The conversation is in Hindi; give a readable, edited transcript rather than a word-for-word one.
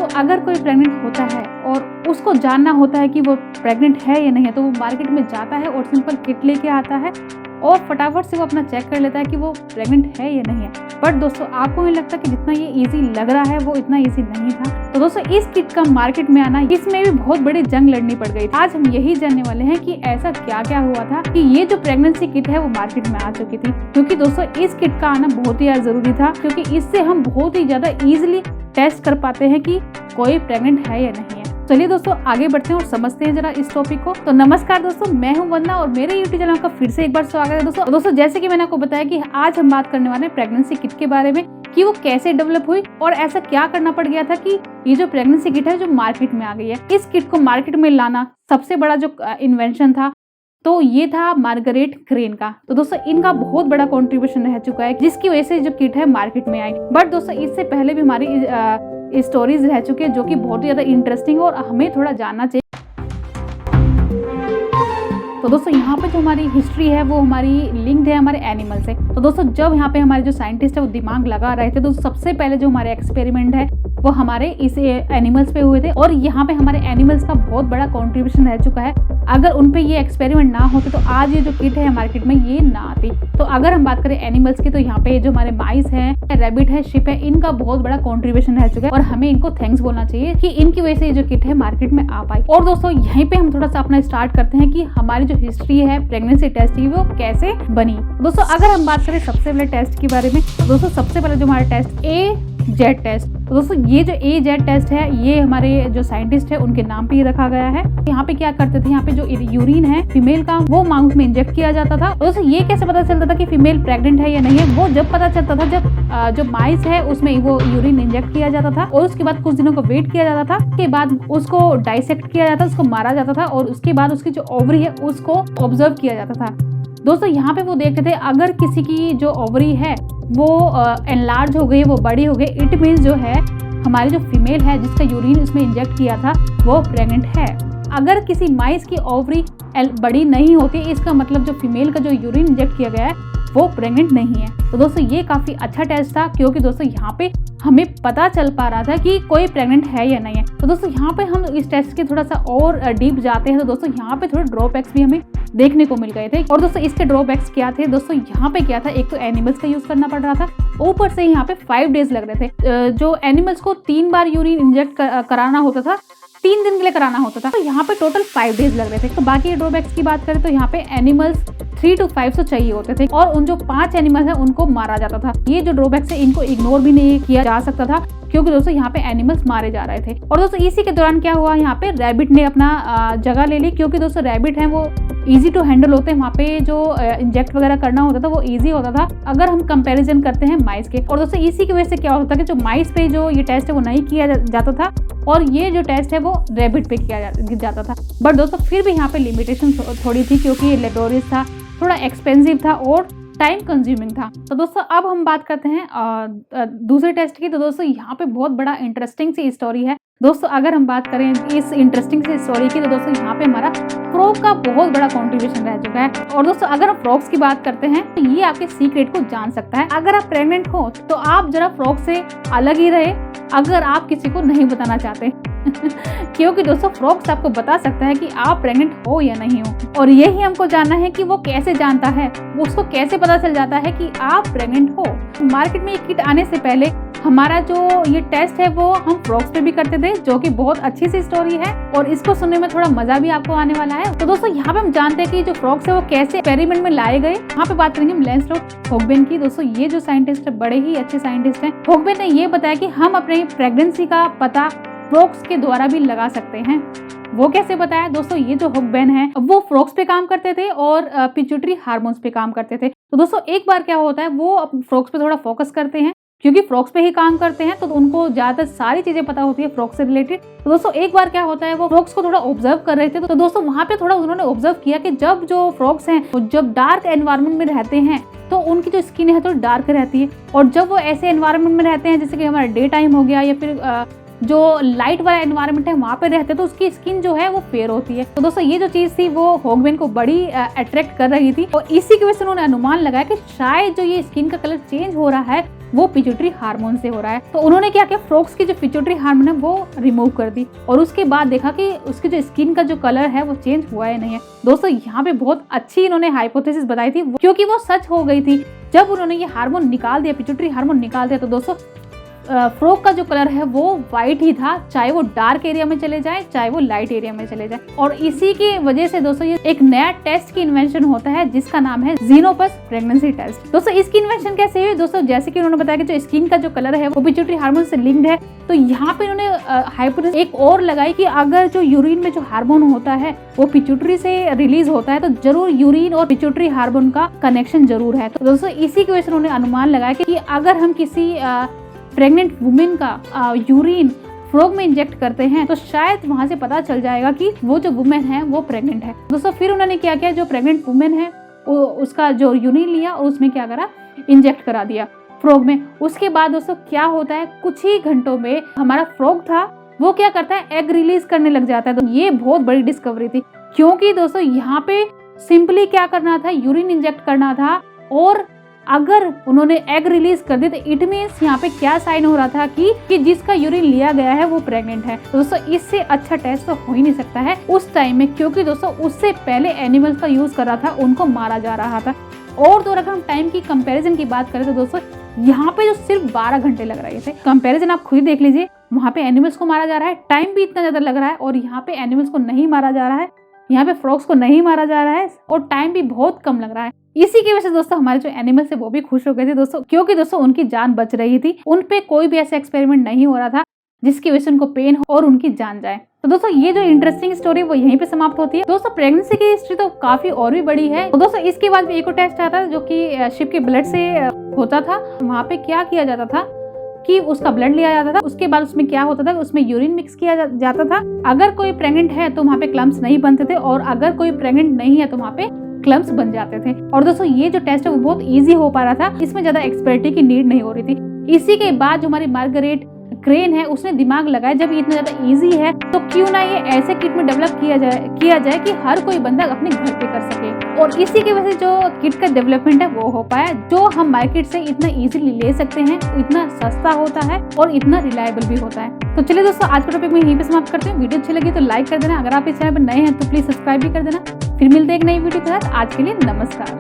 अगर कोई प्रेग्नेंट होता है और उसको जानना होता है कि वो प्रेग्नेंट है या नहीं है, तो वो मार्केट में जाता है और सिंपल किट लेके आता है और फटाफट से वो अपना चेक कर लेता है कि वो प्रेग्नेंट है या नहीं है। बट दोस्तों, आपको नहीं लगता कि जितना ये इजी लग रहा है वो इतना इजी नहीं था? तो दोस्तों, इस किट का मार्केट में आना, इसमें भी बहुत बड़ी जंग लड़नी पड़ गई। आज हम यही जानने वाले हैं कि ऐसा क्या क्या हुआ था कि ये जो प्रेगनेंसी किट है वो मार्केट में आ चुकी थी। क्योंकि दोस्तों, इस किट का आना बहुत ही ज्यादा जरूरी था, क्योंकि इससे हम बहुत ही ज्यादा इजिली टेस्ट कर पाते हैं कि कोई प्रेग्नेंट है या नहीं है। चलिए दोस्तों, आगे बढ़ते हैं और समझते हैं जरा इस टॉपिक को। तो नमस्कार दोस्तों, मैं हूं वंदना और मेरे यूट्यूब चैनल का फिर से एक बार स्वागत है दोस्तों। जैसे कि मैंने आपको बताया कि आज हम बात करने वाले हैं प्रेगनेंसी किट के बारे में, कि वो कैसे डेवलप हुई और ऐसा क्या करना पड़ गया था कि ये जो प्रेगनेंसी किट है जो मार्केट में आ गई है। इस किट को मार्केट में लाना सबसे बड़ा जो इन्वेंशन था, तो ये था मार्गरेट क्रेन का। तो दोस्तों, इनका बहुत बड़ा कंट्रीब्यूशन रह चुका है, जिसकी वजह से जो किट है मार्केट में आई। बट दोस्तों, इससे पहले भी हमारी स्टोरीज रह चुके हैं जो कि बहुत ही ज्यादा इंटरेस्टिंग और हमें थोड़ा जानना चाहिए। तो दोस्तों, यहाँ पे जो हमारी हिस्ट्री है वो हमारी लिंक्ड है हमारे एनिमल से। तो दोस्तों, जब यहाँ पे हमारे जो साइंटिस्ट है वो दिमाग लगा रहे थे, तो सबसे पहले जो हमारे एक्सपेरिमेंट है वो हमारे इस एनिमल्स पे हुए थे। और यहाँ पे हमारे एनिमल्स का बहुत बड़ा कंट्रीब्यूशन रह चुका है। अगर उन पे ये एक्सपेरिमेंट ना होते तो आज ये जो किट है मार्केट में ये ना आती। तो अगर हम बात करें एनिमल्स की, तो यहाँ पे जो हमारे माइस है, रैबिट है, शिप है, इनका बहुत बड़ा कंट्रीब्यूशन रह चुका है और हमें इनको थैंक्स बोलना चाहिए कि इनकी वजह से ये जो किट है मार्केट में आ पाई। और दोस्तों, यहीं पे हम थोड़ा सा अपना स्टार्ट करते हैं कि हमारी जो हिस्ट्री है प्रेगनेंसी टेस्ट की वो कैसे बनी। दोस्तों, अगर हम बात करें सबसे पहले टेस्ट के बारे में, दोस्तों सबसे पहले जो हमारा टेस्ट AZ टेस्ट। तो दोस्तों, ये जो AZ टेस्ट है ये हमारे जो साइंटिस्ट है उनके नाम पे ही रखा गया है। यहाँ पे क्या करते थे, यहाँ पे जो यूरिन है फीमेल का वो माउथ में इंजेक्ट किया जाता था। दोस्तों, ये कैसे पता चलता था कि फीमेल प्रेग्नेंट है या नहीं है? वो जब पता चलता था जब जो माइस है उसमें वो यूरिन इंजेक्ट किया जाता था और उसके बाद कुछ दिनों को वेट किया जाता था। उसके बाद उसको डाइसेक्ट किया जाता, उसको मारा जाता था और उसके बाद उसकी जो ओवरी है उसको ऑब्जर्व किया जाता था। दोस्तों, यहाँ पे वो देखते थे अगर किसी की जो ओवरी है वो एनलार्ज हो गई, वो बड़ी हो गई, इट मीन्स जो है हमारी जो फीमेल है जिसका यूरिन उसमें इंजेक्ट किया था वो प्रेग्नेंट है। अगर किसी माइस की ओवरी बड़ी नहीं होती, इसका मतलब जो फीमेल का जो यूरिन इंजेक्ट किया गया है वो प्रेग्नेंट नहीं है। तो दोस्तों, ये काफी अच्छा टेस्ट था, क्योंकि दोस्तों यहाँ पे हमें पता चल पा रहा था कि कोई प्रेग्नेंट है या नहीं है। तो दोस्तों, यहाँ पे हम इस टेस्ट के थोड़ा सा और डीप जाते हैं। तो दोस्तों, यहाँ पे थोड़े ड्रॉबैक्स भी हमें देखने को मिल गए थे। और दोस्तों, इसके ड्रॉबैक्स क्या थे? दोस्तों, यहाँ पे क्या था, एक तो एनिमल्स का यूज करना पड़ रहा था, ऊपर से यहाँ पे 5 डेज लग रहे थे। जो एनिमल्स को 3 बार यूरिन इंजेक्ट कराना होता था, 3 दिन के लिए कराना होता था, तो यहाँ पे टोटल 5 डेज लग रहे थे। तो बाकी ड्रॉबैक्स की बात करें तो यहाँ पे एनिमल्स 3 to 5 तो चाहिए होते थे और उन जो 5 एनिमल है उनको मारा जाता था। ये जो ड्रॉबैक्स है इनको इग्नोर भी नहीं किया जा सकता था, क्योंकि दोस्तों यहाँ पे एनिमल्स मारे जा रहे थे। और दोस्तों, इसी के दौरान क्या हुआ, यहाँ पे रैबिट ने अपना जगह ले ली, क्योंकि दोस्तों रैबिट है वो इजी टू हैंडल होते हैं। वहाँ पे जो इंजेक्ट वगैरह करना होता था वो इजी होता था अगर हम कंपैरिजन करते हैं माइस के। और दोस्तों, इसी की वजह से क्या होता था कि जो माइस पे जो ये टेस्ट है वो नहीं किया जाता था और ये जो टेस्ट है वो रैबिट पे किया जाता था। बट दोस्तों, फिर भी यहाँ पे लिमिटेशन थोड़ी थी, क्योंकि ये लेबोरेटरीज था, थोड़ा एक्सपेंसिव था और टाइम कंज्यूमिंग था। तो दोस्तों, अब हम बात करते हैं दूसरे टेस्ट की। तो दोस्तों, यहाँ पे बहुत बड़ा इंटरेस्टिंग सी स्टोरी है। दोस्तों, अगर हम बात करें इस इंटरेस्टिंग सी स्टोरी की, तो दोस्तों यहाँ पे हमारा फ्रॉग का बहुत बड़ा कंट्रीब्यूशन रह चुका है। और दोस्तों, अगर हम फ्रॉग्स की बात करते हैं तो ये आपके सीक्रेट को जान सकता है। अगर आप प्रेग्नेंट हो तो आप जरा फ्रॉग से अलग ही रहे, अगर आप किसी को नहीं बताना चाहते क्योंकि दोस्तों, फ्रॉग्स आपको बता सकता है कि आप प्रेग्नेंट हो या नहीं हो। और यही हमको जानना है कि वो कैसे जानता है, वो उसको कैसे पता चल जाता है कि आप प्रेग्नेंट हो। मार्केट में ये किट आने से पहले हमारा जो ये टेस्ट है वो हम फ्रॉग्स पे भी करते थे, जो कि बहुत अच्छी सी स्टोरी है और इसको सुनने में थोड़ा मजा भी आपको आने वाला है। तो दोस्तों, यहाँ पे हम जानते हैं कि जो फ्रॉग्स है वो कैसे एक्सपेरिमेंट में लाए गए। यहाँ पे बात करेंगे हम लैंसलॉट होगबेन की। दोस्तों, ये जो साइंटिस्ट है बड़े ही अच्छे साइंटिस्ट हैं। होगबेन ने ये बताया कि हम अपने प्रेगनेंसी का पता फ्रॉग्स के द्वारा भी लगा सकते हैं। वो कैसे बताया? दोस्तों, ये जो होगबेन है वो फ्रॉग्स पे काम करते थे और पिट्यूटरी हार्मोन्स पे काम करते थे। तो दोस्तों, एक बार क्या होता है, वो फ्रॉग्स पे थोड़ा फोकस करते हैं, क्योंकि फ्रॉग्स पे ही काम करते हैं तो उनको ज्यादातर सारी चीजें पता होती है फ्रॉग से रिलेटेड। तो दोस्तों, एक बार क्या होता है, वो फ्रॉग्स को थोड़ा ऑब्जर्व कर रहे थे। तो दोस्तों, वहां पे थोड़ा उन्होंने ऑब्जर्व किया कि जब जो फ्रॉग्स हैं वो जब डार्क एनवायरनमेंट में रहते हैं तो उनकी जो स्किन है थोड़ी डार्क रहती है, और जब वो ऐसे एनवायरनमेंट में रहते हैं जैसे कि हमारा डे टाइम हो गया या फिर जो लाइट वाला एनवायरनमेंट है वहाँ पे रहते तो उसकी स्किन जो है वो फेयर होती है। तो दोस्तों, ये जो चीज थी वो होगबेन को बड़ी अट्रैक्ट कर रही थी और इसी की वजह से उन्होंने अनुमान लगाया कि शायद जो ये स्किन का कलर चेंज हो रहा है वो पिट्यूटरी हार्मोन से हो रहा है। तो उन्होंने क्या किया, फ्रॉग्स की जो पिट्यूटरी हार्मोन है वो रिमूव कर दी और उसके बाद देखा कि उसकी जो स्किन का जो कलर है वो चेंज हुआ है नहीं है। दोस्तों यहाँ पे बहुत अच्छी इन्होंने हाइपोथेसिस बताई थी, क्योंकि वो सच हो गई थी। जब उन्होंने ये हार्मोन निकाल दिया, पिट्यूटरी हार्मोन निकाल दिया, तो दोस्तों फ्रॉग का जो कलर है वो व्हाइट ही था, चाहे वो डार्क एरिया में चले जाए चाहे वो लाइट एरिया में चले जाए। और इसी की वजह से दोस्तों ये एक नया टेस्ट की इन्वेंशन होता है जिसका नाम है जीनोपस प्रेगनेंसी टेस्ट। दोस्तों इसकी इन्वेंशन कैसे हुई? दोस्तों जैसे कि उन्होंने बताया कि जो स्किन का जो कलर है वो पिट्यूटरी हार्मोन से लिंक्ड है, तो यहाँ पे उन्होंने हाइपोथेसिस एक और लगाई कि अगर जो यूरिन में जो हार्मोन होता है वो पिट्यूटरी से रिलीज होता है तो जरूर यूरिन और पिट्यूटरी हार्मोन का कनेक्शन जरूर है। तो दोस्तों इसी की वजह से उन्होंने अनुमान लगाया कि अगर हम किसी प्रेग्नेंट वुमेन का यूरिन फ्रॉग में इंजेक्ट करते हैं तो शायद वहां से पता चल जाएगा कि वो जो वुमेन है वो प्रेग्नेंट है। दोस्तों फिर उन्होंने क्या किया, जो प्रेग्नेंट वुमेन है उसका जो यूरिन लिया और उसमें क्या करा, इंजेक्ट करा दिया फ्रॉग में। उसके बाद दोस्तों क्या होता है, कुछ ही घंटों में हमारा फ्रॉग था वो क्या करता है, एग रिलीज करने लग जाता है। तो ये बहुत बड़ी डिस्कवरी थी, क्योंकि दोस्तों यहाँ पे सिंपली क्या करना था, यूरिन इंजेक्ट करना था और अगर उन्होंने एग रिलीज कर दी तो इट मीन्स यहाँ पे क्या साइन हो रहा था कि जिसका यूरिन लिया गया है वो प्रेग्नेंट है। तो दोस्तों इससे अच्छा टेस्ट तो हो ही नहीं सकता है उस टाइम में, क्योंकि दोस्तों उससे पहले एनिमल्स का यूज कर रहा था, उनको मारा जा रहा था। और तो अगर हम टाइम की कंपैरिजन की बात करें तो दोस्तों यहाँ पे जो सिर्फ 12 घंटे लग रहे थे, कंपैरिजन आप खुद देख लीजिए। वहाँ पे एनिमल्स को मारा जा रहा है, टाइम भी इतना ज्यादा लग रहा है, और यहाँ पे एनिमल्स को नहीं मारा जा रहा है, यहाँ पे फ्रॉग्स को नहीं मारा जा रहा है और टाइम भी बहुत कम लग रहा है। इसी की वजह से दोस्तों हमारे जो एनिमल्स है वो भी खुश हो गए थे दोस्तों, क्योंकि दोस्तों उनकी जान बच रही थी। उन पे कोई भी ऐसा एक्सपेरिमेंट नहीं हो रहा था जिसकी वजह से उनको पेन हो और उनकी जान जाए। तो दोस्तों ये जो इंटरेस्टिंग स्टोरी वो यहीं पे समाप्त होती है। दोस्तों प्रेगनेंसी की हिस्ट्री तो काफी और भी बड़ी है। तो दोस्तों इसके बाद भी एक और टेस्ट आता है जो कि शिप के ब्लड से होता था। वहाँ पे क्या किया जाता था कि उसका ब्लड लिया जाता था, उसके बाद उसमें क्या होता था, उसमें यूरिन मिक्स किया जाता था। अगर कोई प्रेग्नेंट है तो वहाँ पे क्लम्स नहीं बनते थे, और अगर कोई प्रेग्नेंट नहीं है तो वहाँ पे क्लम्स बन जाते थे। और दोस्तों ये जो टेस्ट है वो बहुत इजी हो पा रहा था, इसमें ज्यादा एक्सपर्टी की नीड नहीं हो रही थी। इसी के बाद जो हमारी मार्गरेट क्रेन है उसने दिमाग लगाया, जब ये इतना ज्यादा इजी है तो क्यों ना ये ऐसे किट में डेवलप किया जाए कि हर कोई बंदा अपने घर पे कर सके। और इसी की वजह से जो किट का डेवलपमेंट है वो हो पाया, जो हम मार्केट से इतना इजीली ले सकते हैं, इतना सस्ता होता है और इतना रिलायबल भी होता है। तो चलिए दोस्तों आज का टॉपिक मैं यहीं पे समाप्त करती हूँ। वीडियो अच्छी लगी तो लाइक कर देना, अगर आप इस चैनल पर नए हैं तो प्लीज सब्सक्राइब भी कर देना। फिर मिलते हैं एक नई वीडियो के साथ। आज के लिए नमस्कार।